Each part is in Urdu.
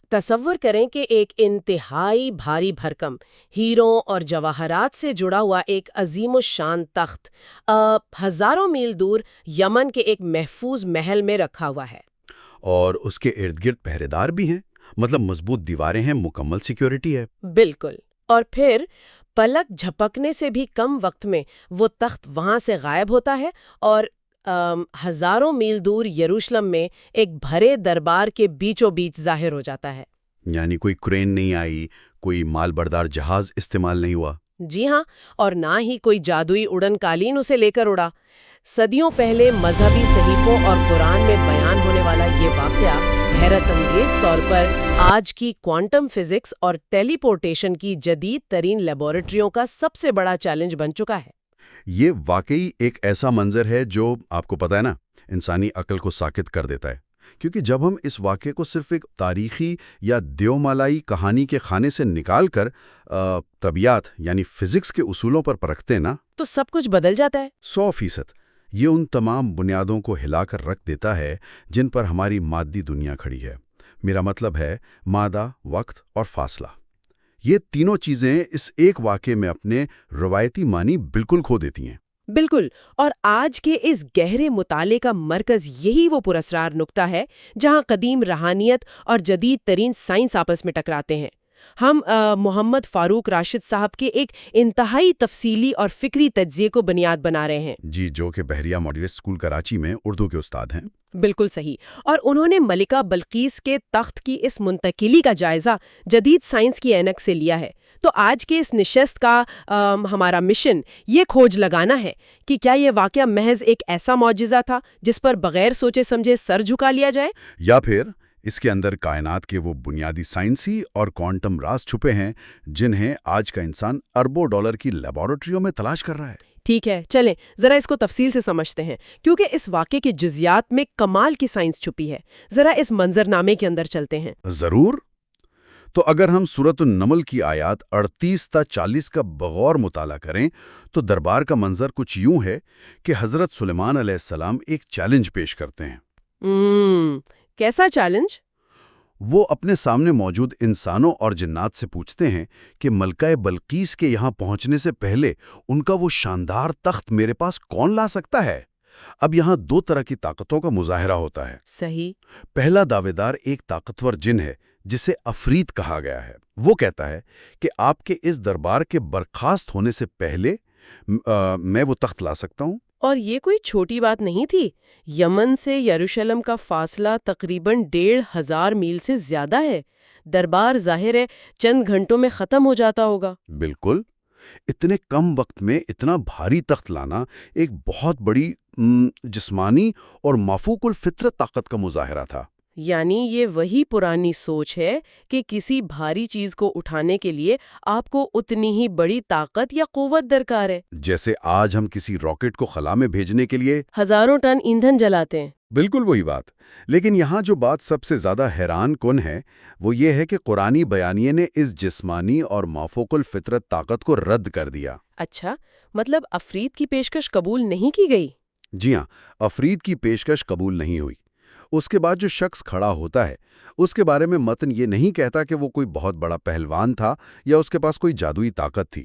تصور کریں کہ ایک انتہائی بھاری بھرکم ہیروں اور جواہرات سے جڑا ہوا ایک عظیم الشان تخت ہزاروں میل دور یمن کے ایک محفوظ محل میں رکھا ہوا ہے۔ اور اس کے ارد گرد پہرے دار بھی ہیں، مطلب مضبوط دیواریں ہیں، مکمل سیکیورٹی ہے۔ بالکل، اور پھر پلک جھپکنے سے بھی کم وقت میں وہ تخت وہاں سے غائب ہوتا ہے اور ہزاروں میل دور یروشلم میں ایک بھرے دربار کے بیچوں بیچ ظاہر ہو جاتا ہے۔ یعنی کوئی کرین نہیں آئی، کوئی مال بردار جہاز استعمال نہیں ہوا؟ جی ہاں، اور نہ ہی کوئی جادوئی اڑن قالین اسے لے کر اڑا۔ صدیوں پہلے مذہبی صحیفوں اور قرآن میں بیان ہونے والا یہ واقعہ حیرت انگیز طور پر آج کی کوانٹم فزکس اور ٹیلی پورٹیشن کی جدید ترین لیبارٹریوں کا سب سے بڑا چیلنج بن چکا ہے۔ یہ واقعی ایک ایسا منظر ہے جو آپ کو پتہ ہے نا، انسانی عقل کو ساکت کر دیتا ہے، کیونکہ جب ہم اس واقعے کو صرف ایک تاریخی یا دیومالائی کہانی کے خانے سے نکال کر طبیعیات یعنی فزکس کے اصولوں پر پرکھتے ہیں نا، تو سب کچھ بدل جاتا ہے۔ 100%۔ یہ ان تمام بنیادوں کو ہلا کر رکھ دیتا ہے جن پر ہماری مادی دنیا کھڑی ہے۔ میرا مطلب ہے مادہ، وقت اور فاصلہ۔ یہ تینوں چیزیں اس ایک واقعے میں اپنے روایتی معنی بالکل کھو دیتی ہیں۔ بالکل، اور آج کے اس گہرے مطالعے کا مرکز یہی وہ پراسرار نقطہ ہے جہاں قدیم روحانیت اور جدید ترین سائنس آپس میں ٹکراتے ہیں۔ ہم محمد فاروق راشد صاحب کے ایک انتہائی تفصیلی اور فکری تجزیے کو بنیاد بنا رہے ہیں۔ جی، جو کہ بحریہ ماڈل اسکول کراچی میں اردو کے استاد ہیں۔ بالکل صحیح، اور انہوں نے ملکہ بلقیس کے تخت کی اس منتقلی کا جائزہ جدید سائنس کی اینک سے لیا ہے۔ تو آج کے اس نشست کا ہمارا مشن یہ کھوج لگانا ہے کہ کیا یہ واقعہ محض ایک ایسا معجزہ تھا جس پر بغیر سوچے سمجھے سر جھکا لیا جائے، یا پھر اس کے اندر کائنات کے وہ بنیادی سائنسی اور کوانٹم راز چھپے ہیں جنہیں آج کا انسان اربوں ڈالر کی لیبارٹریوں میں تلاش کر رہا ہے۔ ٹھیک ہے، چلیں ذرا اس کو تفصیل سے سمجھتے ہیں، کیونکہ اس واقعے کے جزیات میں کمال کی سائنس چھپی ہے۔ ذرا اس منظرنامے کے اندر چلتے ہیں۔ ضرور۔ تو اگر ہم سورۃ النمل کی آیات 38 تا 40 کا بغور مطالعہ کریں تو دربار کا منظر کچھ یوں ہے کہ حضرت سلیمان علیہ السلام ایک چیلنج پیش کرتے ہیں۔ کیسا چیلنج؟ وہ اپنے سامنے موجود انسانوں اور جنات سے پوچھتے ہیں کہ ملکہ بلقیس کے یہاں پہنچنے سے پہلے ان کا وہ شاندار تخت میرے پاس کون لا سکتا ہے؟ اب یہاں دو طرح کی طاقتوں کا مظاہرہ ہوتا ہے۔ صحیح۔ پہلا دعوے دار ایک طاقتور جن ہے جسے عفریت کہا گیا ہے۔ وہ کہتا ہے کہ آپ کے اس دربار کے برخاست ہونے سے پہلے میں وہ تخت لا سکتا ہوں۔ اور یہ کوئی چھوٹی بات نہیں تھی۔ یمن سے یروشلم کا فاصلہ تقریباً 1500 میل سے زیادہ ہے۔ دربار ظاہر ہے چند گھنٹوں میں ختم ہو جاتا ہوگا۔ بالکل۔ اتنے کم وقت میں اتنا بھاری تخت لانا ایک بہت بڑی جسمانی اور مافوق الفطرت طاقت کا مظاہرہ تھا۔ یعنی یہ وہی پرانی سوچ ہے کہ کسی بھاری چیز کو اٹھانے کے لیے آپ کو اتنی ہی بڑی طاقت یا قوت درکار ہے، جیسے آج ہم کسی راکٹ کو خلا میں بھیجنے کے لیے ہزاروں ٹن ایندھن جلاتے ہیں۔ بالکل وہی بات۔ لیکن یہاں جو بات سب سے زیادہ حیران کن ہے وہ یہ ہے کہ قرآنی بیانیے نے اس جسمانی اور مافوق الفطرت طاقت کو رد کر دیا۔ اچھا، مطلب عفریت کی پیشکش قبول نہیں کی گئی؟ جی ہاں، عفریت کی پیشکش قبول نہیں ہوئی۔ اس کے بعد جو شخص کھڑا ہوتا ہے اس کے بارے میں متن یہ نہیں کہتا کہ وہ کوئی بہت بڑا پہلوان تھا یا اس کے پاس کوئی جادوئی طاقت تھی۔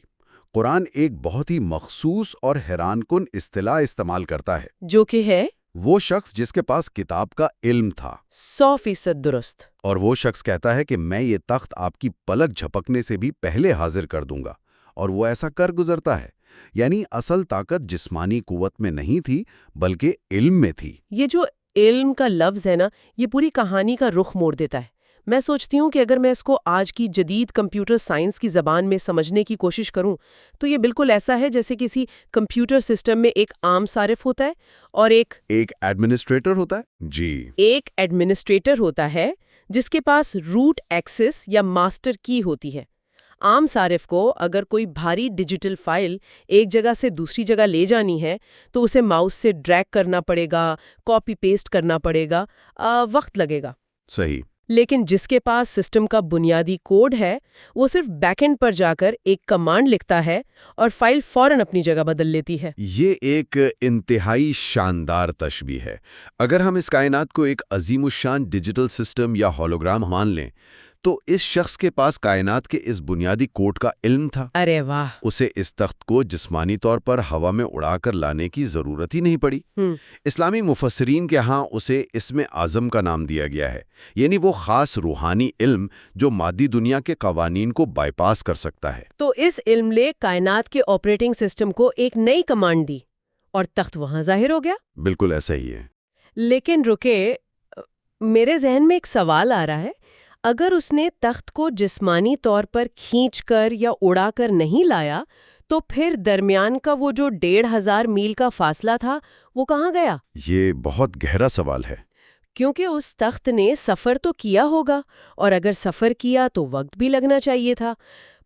قرآن ایک بہت ہی مخصوص اور حیران کن اصطلاح استعمال کرتا ہے، جو کہ ہے وہ شخص جس کے پاس کتاب کا علم تھا۔ 100% درست۔ اور وہ شخص کہتا ہے کہ میں یہ تخت آپ کی پلک جھپکنے سے بھی پہلے حاضر کر دوں گا، اور وہ ایسا کر گزرتا ہے۔ یعنی اصل طاقت جسمانی قوت میں نہیں تھی بلکہ علم میں تھی۔ یہ جو علم کا لفظ ہے نا، یہ پوری کہانی کا رخ موڑ دیتا ہے۔ میں سوچتی ہوں کہ اگر میں اس کو آج کی جدید کمپیوٹر سائنس کی زبان میں سمجھنے کی کوشش کروں تو یہ بالکل ایسا ہے جیسے کسی کمپیوٹر سسٹم میں ایک عام صارف ہوتا ہے اور ایک ایڈمنسٹریٹر ہوتا ہے۔ جی، ایک ایڈمنسٹریٹر ہوتا ہے جس کے پاس روٹ ایکسس یا ماسٹر کی ہوتی ہے۔ عام صارف کو اگر کوئی بھاری ڈیجیٹل فائل ایک جگہ سے دوسری جگہ لے جانی ہے تو اسے ماؤس سے ڈریگ کرنا پڑے گا، کاپی پیسٹ کرنا پڑے گا، وقت لگے گا۔ صحیح۔ لیکن جس کے پاس سسٹم کا بنیادی کوڈ ہے وہ صرف بیک اینڈ پر جا کر ایک کمانڈ لکھتا ہے اور فائل فوراً اپنی جگہ بدل لیتی ہے۔ یہ ایک انتہائی شاندار تشبیہ ہے۔ اگر ہم اس کائنات کو ایک عظیم الشان ڈیجیٹل سسٹم یا ہولوگرام مان لیں تو اس شخص کے پاس کائنات کے اس بنیادی کوڈ کا علم تھا۔ ارے واہ! اسے اس تخت کو جسمانی طور پر ہوا میں اڑا کر لانے کی ضرورت ہی نہیں پڑی۔ اسلامی مفسرین کے ہاں اسے اسم اعظم کا نام دیا گیا ہے، یعنی وہ خاص روحانی علم جو مادی دنیا کے قوانین کو بائی پاس کر سکتا ہے۔ تو اس علم نے کائنات کے آپریٹنگ سسٹم کو ایک نئی کمانڈ دی اور تخت وہاں ظاہر ہو گیا۔ بالکل ایسا ہی ہے۔ لیکن رکے، میرے ذہن میں ایک سوال آ رہا ہے، اگر اس نے تخت کو جسمانی طور پر کھینچ کر یا اڑا کر نہیں لایا تو پھر درمیان کا وہ جو 1500 میل کا فاصلہ تھا وہ کہاں گیا؟ یہ بہت گہرا سوال ہے۔ کیونکہ اس تخت نے سفر تو کیا ہوگا، اور اگر سفر کیا تو وقت بھی لگنا چاہیے تھا۔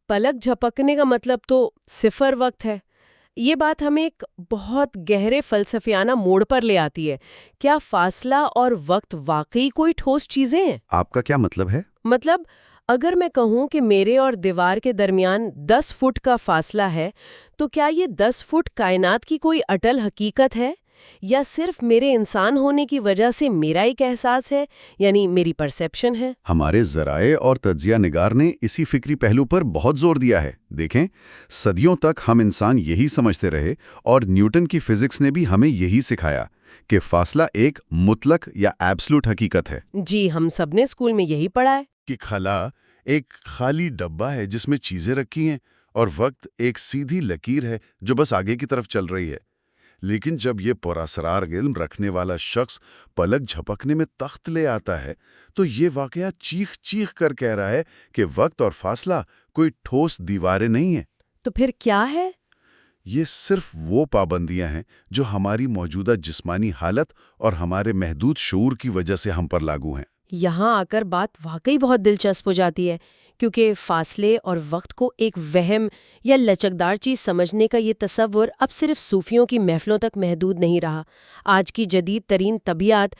پلک جھپکنے کا مطلب تو صفر وقت ہے۔ یہ بات ہمیں ایک بہت گہرے فلسفیانہ موڑ پر لے آتی ہے۔ کیا فاصلہ اور وقت واقعی کوئی ٹھوس چیزیں ہیں؟ آپ کا کیا مطلب ہے؟ مطلب اگر میں کہوں کہ میرے اور دیوار کے درمیان 10 فٹ کا فاصلہ ہے تو کیا یہ 10 فٹ کائنات کی کوئی اٹل حقیقت ہے، یا صرف میرے انسان ہونے کی وجہ سے میرا ایک احساس ہے، یعنی میری پرسیپشن ہے؟ ہمارے ذرائع اور تجزیہ نگار نے اسی فکری پہلو پر بہت زور دیا ہے۔ دیکھیں، صدیوں تک ہم انسان یہی سمجھتے رہے اور نیوٹن کی فزکس نے بھی ہمیں یہی سکھایا کہ فاصلہ ایک مطلق یا ایبسلوٹ حقیقت ہے۔ جی، ہم سب نے اسکول میں یہی پڑھا ہے کہ خلا ایک خالی ڈبہ ہے جس میں چیزیں رکھی ہیں، اور وقت ایک سیدھی لکیر ہے جو بس آگے کی طرف چل رہی ہے۔ لیکن جب یہ پراسرار علم رکھنے والا شخص پلک جھپکنے میں تخت لے آتا ہے تو یہ واقعہ چیخ چیخ کر کہہ رہا ہے کہ وقت اور فاصلہ کوئی ٹھوس دیواریں نہیں ہیں۔ تو پھر کیا ہے؟ یہ صرف وہ پابندیاں ہیں جو ہماری موجودہ جسمانی حالت اور ہمارے محدود شعور کی وجہ سے ہم پر لاگو ہیں۔ یہاں آ کر بات واقعی بہت دلچسپ ہو جاتی ہے، کیونکہ فاصلے اور وقت کو ایک وہم یا لچکدار چیز سمجھنے کا یہ تصور اب صرف صوفیوں کی محفلوں تک محدود نہیں رہا۔ آج کی جدید ترین طبیعت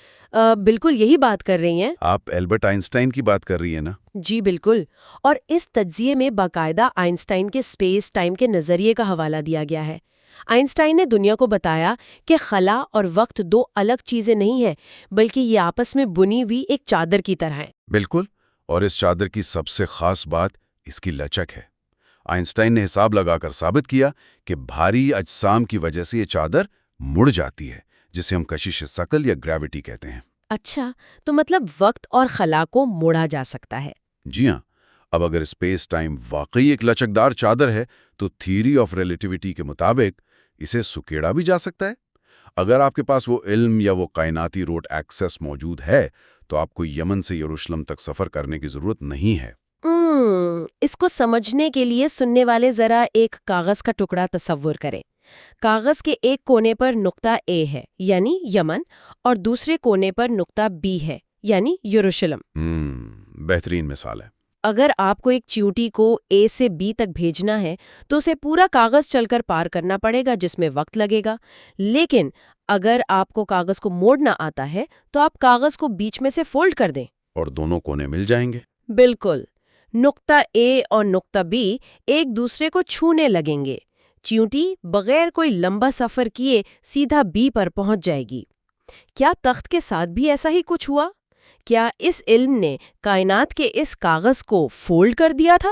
بالکل یہی بات کر رہی ہیں۔ آپ البرٹ آئنسٹائن کی بات کر رہی ہیں نا؟ جی بالکل، اور اس تجزیے میں باقاعدہ آئنسٹائن کے اسپیس ٹائم کے نظریے کا حوالہ دیا گیا ہے۔ آئنسٹائن نے دنیا کو بتایا کہ خلا اور وقت دو الگ چیزیں نہیں ہیں، بلکہ یہ آپس میں بنی ہوئی ایک چادر کی طرح ہیں۔ بالکل، اور اس چادر کی سب سے خاص بات اس کی لچک ہے۔ آئنسٹائن نے حساب لگا کر ثابت کیا کہ بھاری اجسام کی وجہ سے یہ چادر مڑ جاتی ہے، جسے ہم کشش ثقل یا گریوٹی کہتے ہیں۔ اچھا، تو مطلب وقت اور خلا کو موڑا جا سکتا ہے؟ جی ہاں، اب اگر اسپیس ٹائم واقعی ایک لچکدار چادر ہے تو تھیوری آف ریلیٹیوٹی کے مطابق اسے سکیڑا بھی جا سکتا ہے۔ اگر آپ کے پاس وہ علم یا وہ کائناتی روٹ ایکسس موجود ہے تو آپ کو یمن سے یروشلم تک سفر کرنے کی ضرورت نہیں ہے۔ اس کو سمجھنے کے لیے سننے والے ذرا ایک کاغذ کا ٹکڑا تصور کریں۔ کاغذ کے ایک کونے پر نقطہ A ہے، یعنی یمن، اور دوسرے کونے پر نقطہ B ہے، یعنی یروشلم۔ بہترین مثال ہے۔ اگر آپ کو ایک چیونٹی کو A سے B تک بھیجنا ہے تو اسے پورا کاغذ چل کر پار کرنا پڑے گا، جس میں وقت لگے گا۔ لیکن اگر آپ کو کاغذ کو موڑنا آتا ہے تو آپ کاغذ کو بیچ میں سے فولڈ کر دیں اور دونوں کونے مل جائیں گے۔ بالکل، نقطہ A اور نقطہ B ایک دوسرے کو چھونے لگیں گے۔ چیونٹی بغیر کوئی لمبا سفر کیے سیدھا B پر پہنچ جائے گی۔ کیا تخت کے ساتھ بھی ایسا ہی کچھ ہوا؟ کیا اس علم نے کائنات کے اس کاغذ کو فولڈ کر دیا تھا؟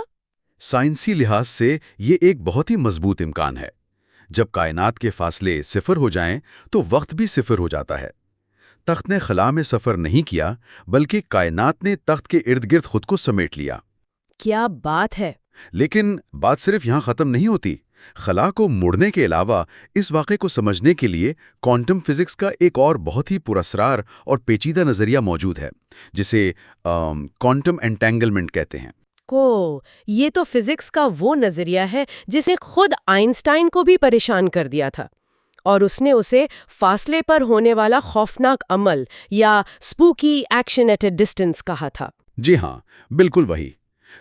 سائنسی لحاظ سے یہ ایک بہت ہی مضبوط امکان ہے۔ جب کائنات کے فاصلے صفر ہو جائیں تو وقت بھی صفر ہو جاتا ہے۔ تخت نے خلا میں سفر نہیں کیا، بلکہ کائنات نے تخت کے ارد گرد خود کو سمیٹ لیا۔ کیا بات ہے! لیکن بات صرف یہاں ختم نہیں ہوتی۔ خلا کو مڑنے کے علاوہ اس واقعے کو سمجھنے کے لیے کوانٹم فزکس کا ایک اور بہت ہی پراسرار اور پیچیدہ نظریہ موجود ہے، جسے کوانٹم انٹینگلمنٹ کہتے ہیں۔ یہ تو فزکس کا وہ نظریہ ہے جس نے خود آئنسٹائن کو بھی پریشان کر دیا تھا، اور اس نے اسے فاصلے پر ہونے والا خوفناک عمل یا اسپوکی ایکشن ایٹ اے ڈسٹنس کہا تھا۔ جی ہاں، بالکل وہی۔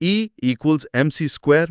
E=mc²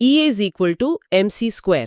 E=mc²,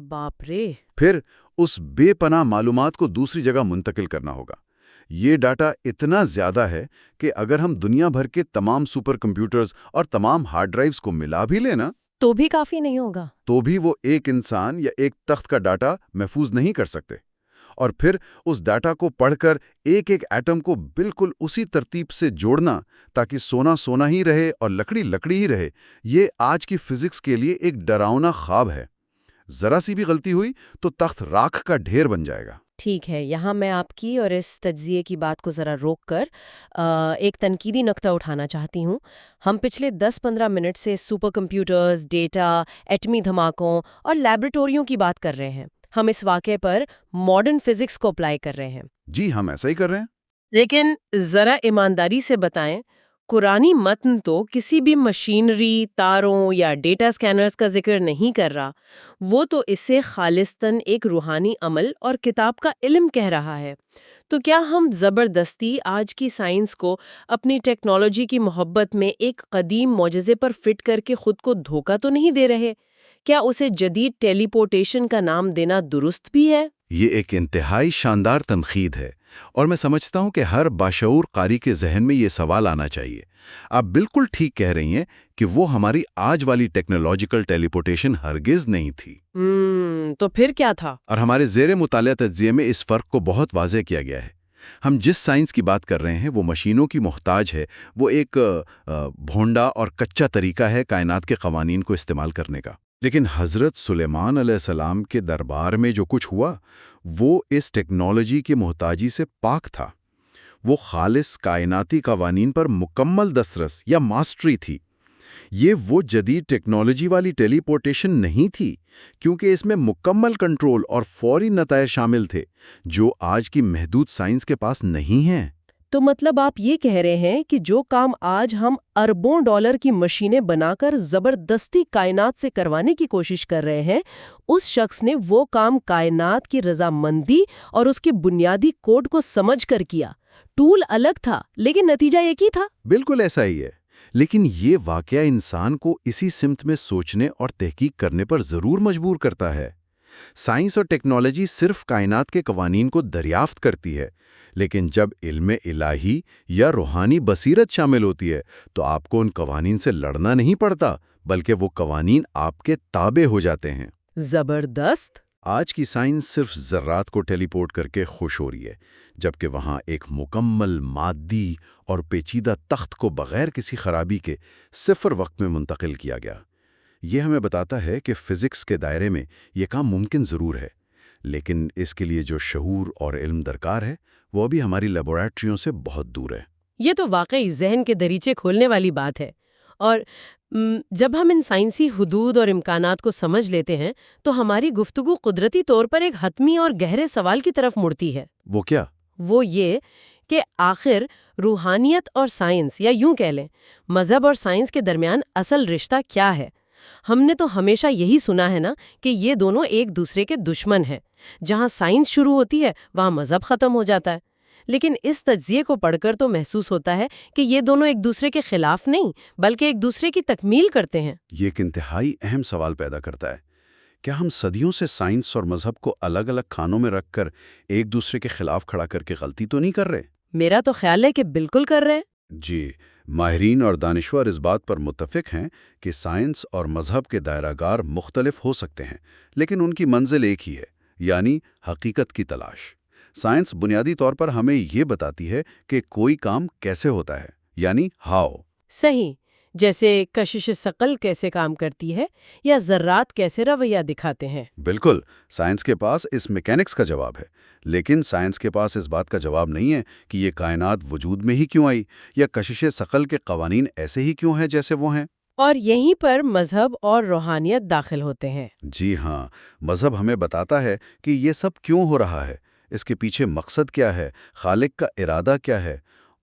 باپ رے! پھر اس بے پناہ معلومات کو دوسری جگہ منتقل کرنا ہوگا۔ یہ ڈاٹا اتنا زیادہ ہے کہ اگر ہم دنیا بھر کے تمام سپر کمپیوٹرز اور تمام ہارڈ ڈرائیوز کو ملا بھی لینا تو بھی کافی نہیں ہوگا۔ تو بھی وہ ایک انسان یا ایک تخت کا ڈاٹا محفوظ نہیں کر سکتے۔ اور پھر اس ڈاٹا کو پڑھ کر ایک ایک ایٹم کو بالکل اسی ترتیب سے جوڑنا تاکہ سونا سونا ہی رہے اور لکڑی لکڑی ہی رہے، یہ آج کی فزکس کے لیے ایک ڈراؤنا خواب ہے۔ ذرا سی بھی غلطی ہوئی تو تخت راکھ کا ڈھیر بن جائے گا۔ ٹھیک ہے، یہاں میں آپ کی اور اس تجزیے کی بات کو ذرا روک کر ایک تنقیدی نقطہ اٹھانا چاہتی ہوں۔ ہم پچھلے 10-15 منٹ سے سپر کمپیوٹرز، ڈیٹا، ایٹمی دھماکوں اور لیبارٹوریوں کی بات کر رہے ہیں۔ ہم اس واقعے پر ماڈرن فزکس کو اپلائی کر رہے ہیں۔ جی ہم ایسا ہی کر رہے ہیں۔ لیکن ذرا ایمانداری سے بتائیں، قرآنی متن تو کسی بھی مشینری، تاروں یا ڈیٹا سکینرز کا ذکر نہیں کر رہا، وہ تو اسے خالصتاً ایک روحانی عمل اور کتاب کا علم کہہ رہا ہے۔ تو کیا ہم زبردستی آج کی سائنس کو اپنی ٹیکنالوجی کی محبت میں ایک قدیم معجزے پر فٹ کر کے خود کو دھوکہ تو نہیں دے رہے؟ کیا اسے جدید ٹیلی پورٹیشن کا نام دینا درست بھی ہے؟ یہ ایک انتہائی شاندار تنقید ہے، اور میں سمجھتا ہوں کہ ہر باشعور قاری کے ذہن میں یہ سوال آنا چاہیے۔ آپ بالکل ٹھیک کہہ رہی ہیں کہ وہ ہماری آج والی ٹیکنالوجیکل ٹیلیپورٹیشن ہرگز نہیں تھی۔ تو پھر کیا تھا؟ اور ہمارے زیر مطالعہ تجزیے میں اس فرق کو بہت واضح کیا گیا ہے۔ ہم جس سائنس کی بات کر رہے ہیں وہ مشینوں کی محتاج ہے، وہ ایک بھونڈا اور کچا طریقہ ہے کائنات کے قوانین کو استعمال کرنے کا۔ لیکن حضرت سلیمان علیہ السلام کے دربار میں جو کچھ ہوا وہ اس ٹیکنالوجی کی محتاجی سے پاک تھا۔ وہ خالص کائناتی قوانین پر مکمل دسترس یا ماسٹری تھی۔ یہ وہ جدید ٹیکنالوجی والی ٹیلی پورٹیشن نہیں تھی، کیونکہ اس میں مکمل کنٹرول اور فوری نتائج شامل تھے جو آج کی محدود سائنس کے پاس نہیں ہیں۔ تو مطلب آپ یہ کہہ رہے ہیں کہ جو کام آج ہم اربوں ڈالر کی مشینیں بنا کر زبردستی کائنات سے کروانے کی کوشش کر رہے ہیں، اس شخص نے وہ کام کائنات کی رضامندی اور اس کے بنیادی کوڈ کو سمجھ کر کیا۔ ٹول الگ تھا لیکن نتیجہ ایک ہی تھا۔ بالکل ایسا ہی ہے، لیکن یہ واقعہ انسان کو اسی سمت میں سوچنے اور تحقیق کرنے پر ضرور مجبور کرتا ہے۔ سائنس اور ٹیکنالوجی صرف کائنات کے قوانین کو دریافت کرتی ہے، لیکن جب علم الہی یا روحانی بصیرت شامل ہوتی ہے تو آپ کو ان قوانین سے لڑنا نہیں پڑتا، بلکہ وہ قوانین آپ کے تابع ہو جاتے ہیں۔ زبردست! آج کی سائنس صرف ذرات کو ٹیلی پورٹ کر کے خوش ہو رہی ہے، جبکہ وہاں ایک مکمل مادی اور پیچیدہ تخت کو بغیر کسی خرابی کے صفر وقت میں منتقل کیا گیا۔ یہ ہمیں بتاتا ہے کہ فزکس کے دائرے میں یہ کام ممکن ضرور ہے، لیکن اس کے لیے جو شعور اور علم درکار ہے وہ بھی ہماری لیبارٹریوں سے بہت دور ہے۔ یہ تو واقعی ذہن کے دریچے کھولنے والی بات ہے، اور جب ہم ان سائنسی حدود اور امکانات کو سمجھ لیتے ہیں تو ہماری گفتگو قدرتی طور پر ایک حتمی اور گہرے سوال کی طرف مڑتی ہے۔ وہ کیا؟ وہ یہ کہ آخر روحانیت اور سائنس، یا یوں کہہ لیں مذہب اور سائنس کے درمیان اصل رشتہ کیا ہے؟ ہم نے تو ہمیشہ یہی سنا ہے نا کہ یہ دونوں ایک دوسرے کے دشمن ہیں۔ جہاں سائنس شروع ہوتی ہے وہاں مذہب ختم ہو جاتا ہے۔ لیکن اس تجزیے کو پڑھ کر تو محسوس ہوتا ہے کہ یہ دونوں ایک دوسرے کے خلاف نہیں بلکہ ایک دوسرے کی تکمیل کرتے ہیں۔ یہ ایک انتہائی اہم سوال پیدا کرتا ہے۔ کیا ہم صدیوں سے سائنس اور مذہب کو الگ الگ کھانوں میں رکھ کر ایک دوسرے کے خلاف کھڑا کر کے غلطی تو نہیں کر رہے؟ میرا تو خیال ہے کہ بالکل کر رہے ہیں۔ جی، ماہرین اور دانشور اس بات پر متفق ہیں کہ سائنس اور مذہب کے دائرہ گار مختلف ہو سکتے ہیں، لیکن ان کی منزل ایک ہی ہے، یعنی حقیقت کی تلاش۔ سائنس بنیادی طور پر ہمیں یہ بتاتی ہے کہ کوئی کام کیسے ہوتا ہے، یعنی ہاؤ۔ صحیح، جیسے کشش ثقل کیسے کام کرتی ہے یا ذرات کیسے رویہ دکھاتے ہیں۔ بالکل، سائنس کے پاس اس میکینکس کا جواب ہے، لیکن سائنس کے پاس اس بات کا جواب نہیں ہے کہ یہ کائنات وجود میں ہی کیوں آئی، یا کشش ثقل کے قوانین ایسے ہی کیوں ہیں جیسے وہ ہیں۔ اور یہیں پر مذہب اور روحانیت داخل ہوتے ہیں۔ جی ہاں، مذہب ہمیں بتاتا ہے کہ یہ سب کیوں ہو رہا ہے، اس کے پیچھے مقصد کیا ہے، خالق کا ارادہ کیا ہے،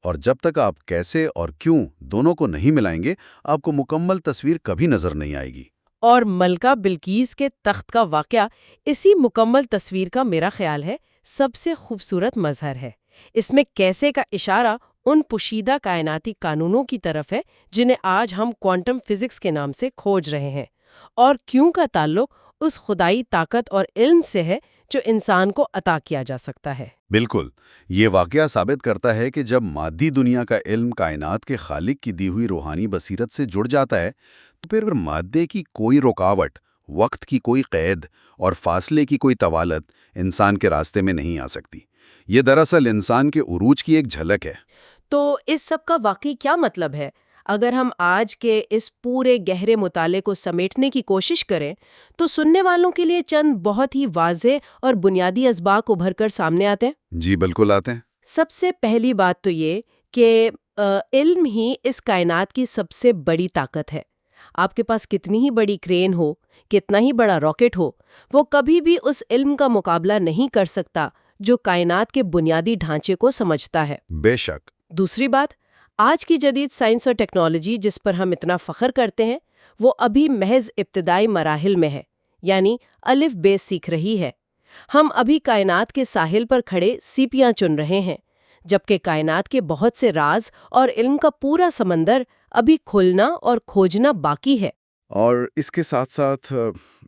اور جب تک آپ کیسے اور کیوں دونوں کو نہیں ملائیں گے آپ کو مکمل تصویر کبھی نظر نہیں آئے گی۔ اور ملکہ بلقیس کے تخت کا واقعہ اسی مکمل تصویر کا میرا خیال ہے سب سے خوبصورت مظہر ہے۔ اس میں کیسے کا اشارہ ان پوشیدہ کائناتی قانونوں کی طرف ہے جنہیں آج ہم کوانٹم فزکس کے نام سے کھوج رہے ہیں، اور کیوں کا تعلق اس خدائی طاقت اور علم سے ہے جو انسان کو عطا کیا جا سکتا ہے۔ بالکل، یہ واقعہ ثابت کرتا ہے کہ جب مادی دنیا کا علم کائنات کے خالق کی دی ہوئی روحانی بصیرت سے جڑ جاتا ہے تو پھر مادے کی کوئی رکاوٹ، وقت کی کوئی قید اور فاصلے کی کوئی طوالت انسان کے راستے میں نہیں آ سکتی۔ یہ دراصل انسان کے عروج کی ایک جھلک ہے۔ تو اس سب کا واقعی کیا مطلب ہے؟ اگر ہم آج کے اس پورے گہرے مطالعے کو سمیٹنے کی کوشش کریں تو سننے والوں کے لیے چند بہت ہی واضح اور بنیادی اسباق ابھر کر سامنے آتے ہیں۔ جی بالکل آتے ہیں۔ سب سے پہلی بات تو یہ کہ علم ہی اس کائنات کی سب سے بڑی طاقت ہے۔ آپ کے پاس کتنی ہی بڑی کرین ہو، کتنا ہی بڑا راکٹ ہو، وہ کبھی بھی اس علم کا مقابلہ نہیں کر سکتا جو کائنات کے بنیادی ڈھانچے کو سمجھتا ہے۔ بے شک۔ دوسری بات، آج کی جدید سائنس اور ٹیکنالوجی جس پر ہم اتنا فخر کرتے ہیں وہ ابھی محض ابتدائی مراحل میں ہے، یعنی الف بے سیکھ رہی ہے۔ ہم ابھی کائنات کے ساحل پر کھڑے سیپیاں چن رہے ہیں، جبکہ کائنات کے بہت سے راز اور علم کا پورا سمندر ابھی کھلنا اور کھوجنا باقی ہے۔ اور اس کے ساتھ ساتھ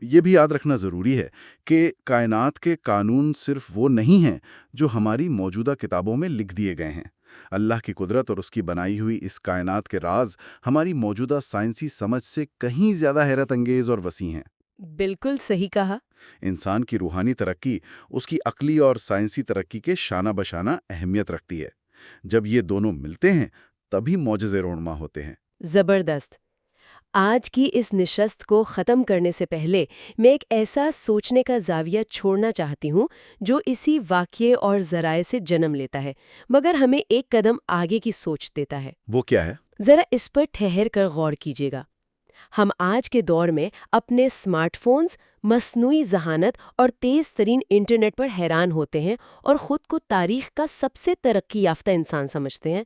یہ بھی یاد رکھنا ضروری ہے کہ کائنات کے قانون صرف وہ نہیں ہیں جو ہماری موجودہ کتابوں میں لکھ دیے گئے ہیں۔ اللہ کی قدرت اور اس کی بنائی ہوئی اس کائنات کے راز ہماری موجودہ سائنسی سمجھ سے کہیں زیادہ حیرت انگیز اور وسیع ہیں۔ بالکل صحیح کہا۔ انسان کی روحانی ترقی اس کی عقلی اور سائنسی ترقی کے شانہ بشانہ اہمیت رکھتی ہے۔ جب یہ دونوں ملتے ہیں تبھی معجزے رونما ہوتے ہیں۔ زبردست۔ آج کی اس نشست کو ختم کرنے سے پہلے میں ایک ایسا سوچنے کا زاویہ چھوڑنا چاہتی ہوں جو اسی واقعے اور ذرائع سے جنم لیتا ہے مگر ہمیں ایک قدم آگے کی سوچ دیتا ہے۔ وہ کیا ہے؟ ذرا اس پر ٹھہر کر غور کیجیے گا۔ ہم آج کے دور میں اپنے اسمارٹ فونز، مصنوعی ذہانت اور تیز ترین انٹرنیٹ پر حیران ہوتے ہیں اور خود کو تاریخ کا سب سے ترقی یافتہ انسان سمجھتے ہیں۔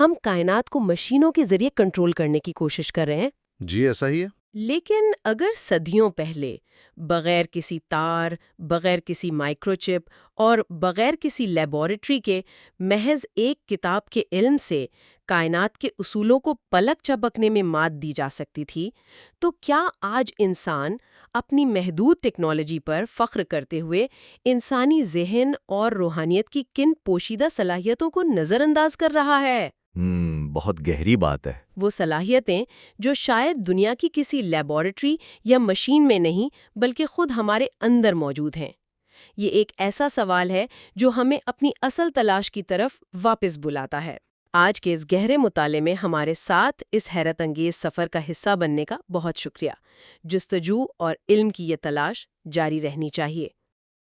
ہم کائنات کو مشینوں کے ذریعے کنٹرول کرنے کی کوشش کر رہے ہیں۔ جی ایسا ہی ہے۔ لیکن اگر صدیوں پہلے بغیر کسی تار، بغیر کسی مائکروچپ اور بغیر کسی لیبارٹری کے محض ایک کتاب کے علم سے کائنات کے اصولوں کو پلک جھپکنے میں مات دی جا سکتی تھی، تو کیا آج انسان اپنی محدود ٹیکنالوجی پر فخر کرتے ہوئے انسانی ذہن اور روحانیت کی کن پوشیدہ صلاحیتوں کو نظر انداز کر رہا ہے؟ بہت گہری بات ہے۔ وہ صلاحیتیں جو شاید دنیا کی کسی لیبارٹری یا مشین میں نہیں بلکہ خود ہمارے اندر موجود ہیں۔ یہ ایک ایسا سوال ہے جو ہمیں اپنی اصل تلاش کی طرف واپس بلاتا ہے۔ آج کے اس گہرے مطالعے میں ہمارے ساتھ اس حیرت انگیز سفر کا حصہ بننے کا بہت شکریہ۔ جستجو اور علم کی یہ تلاش جاری رہنی چاہیے۔